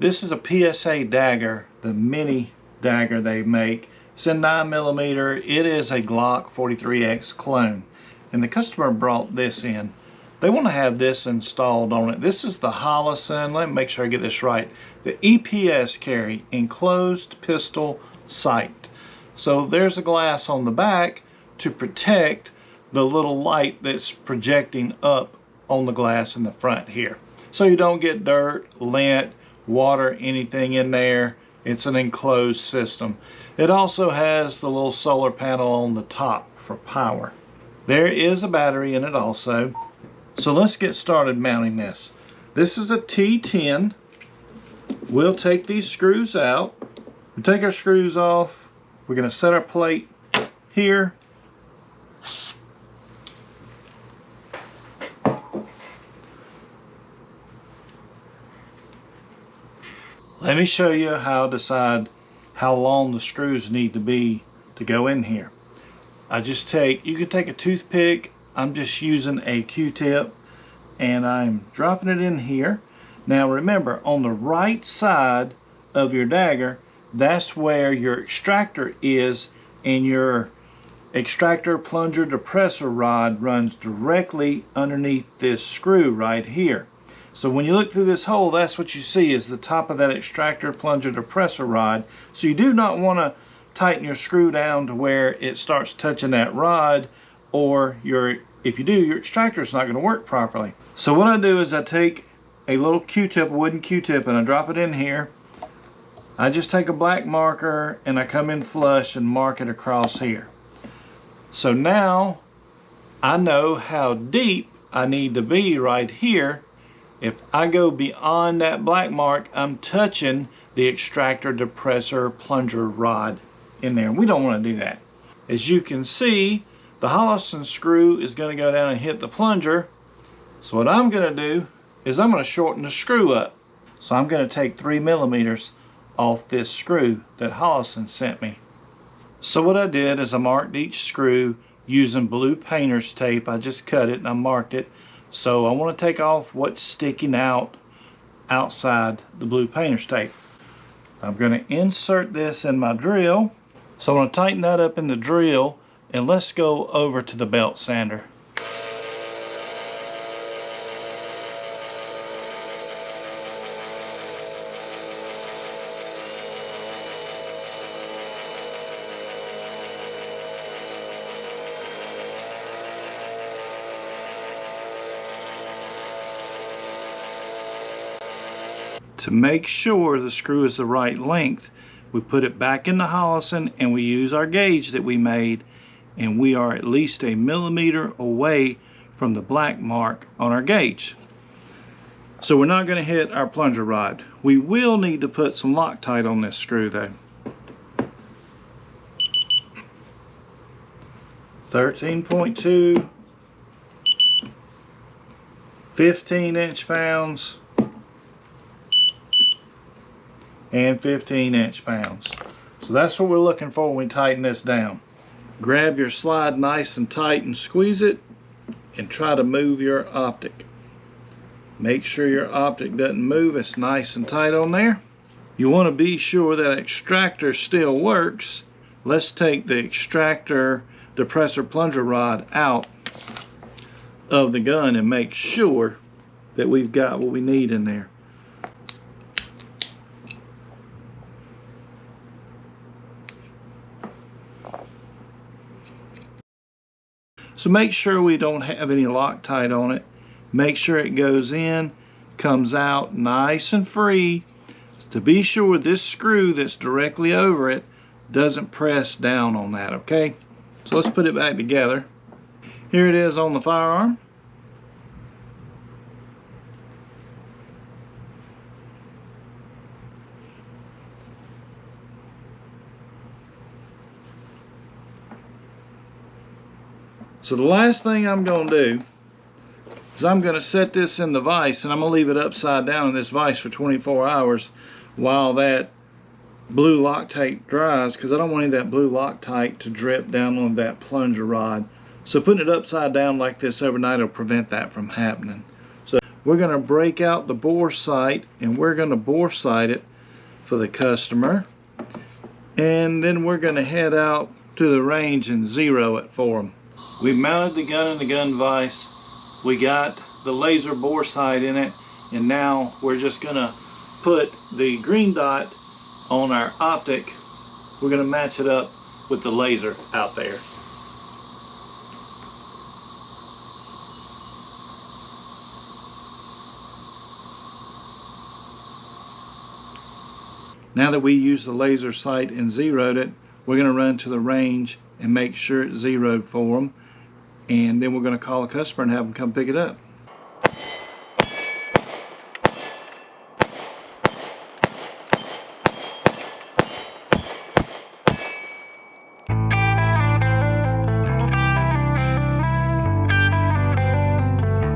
This is a PSA dagger, the mini dagger they make. It's in 9mm. It is a Glock 43X clone. And the customer brought this in. They want to have this installed on it. This is the Holosun, let me make sure I get this right. The EPS carry, enclosed pistol sight. So there's a glass on the back to protect the little light that's projecting up on the glass in the front here. So you don't get dirt, lint, water, anything in there. It's an enclosed system. It also has the little solar panel on the top for power. There is a battery in it also. So let's get started mounting this. This is a T10. We'll take these screws out. We take our screws off. We're going to set our plate here. Let me show you how to decide how long the screws need to be to go in here. You can take a toothpick. I'm just using a Q-tip and I'm dropping it in here. Now remember, on the right side of your dagger, that's where your extractor is, and your extractor plunger depressor rod runs directly underneath this screw right here. So when you look through this hole, that's what you see is the top of that extractor plunger depressor rod. So you do not want to tighten your screw down to where it starts touching that rod, or if you do, your extractor is not going to work properly. So what I do is I take a little Q-tip, a wooden Q-tip, and I drop it in here. I just take a black marker and I come in flush and mark it across here. So now I know how deep I need to be right here. If I go beyond that black mark, I'm touching the extractor depressor plunger rod in there. We don't want to do that. As you can see, the Holosun screw is going to go down and hit the plunger. So what I'm going to do is I'm going to shorten the screw up. So I'm going to take 3mm off this screw that Holosun sent me. So what I did is I marked each screw using blue painter's tape. I just cut it and I marked it. So I want to take off what's sticking out outside the blue painter's tape. I'm going to insert this in my drill. So I'm going to tighten that up in the drill, and let's go over to the belt sander. To make sure the screw is the right length, we put it back in the Holosun and we use our gauge that we made, and we are at least 1mm away from the black mark on our gauge. So we're not going to hit our plunger rod. We will need to put some Loctite on this screw though. 13.2, 15 inch-pounds, and 15 inch-pounds. So that's what we're looking for when we tighten this down. Grab your slide nice and tight and squeeze it, and try to move your optic. Make sure your optic doesn't move. It's nice and tight on there. You want to be sure that extractor still works. Let's take the extractor depressor plunger rod out of the gun and make sure that we've got what we need in there. So make sure we don't have any Loctite on it. Make sure it goes in, comes out nice and free, to be sure this screw that's directly over it doesn't press down on that, okay? So let's put it back together. Here it is on the firearm. So the last thing I'm going to do is I'm going to set this in the vise, and I'm going to leave it upside down in this vise for 24 hours while that blue Loctite dries, because I don't want any of that blue Loctite to drip down on that plunger rod. So putting it upside down like this overnight will prevent that from happening. So we're going to break out the bore sight, and we're going to bore sight it for the customer. And then we're going to head out to the range and zero it for them. We mounted the gun in the gun vise. We got the laser bore sight in it, and now we're just going to put the green dot on our optic. We're going to match it up with the laser out there. Now that we used the laser sight and zeroed it, we're going to run to the range and make sure it's zeroed for them, and then we're going to call a customer and have them come pick it up.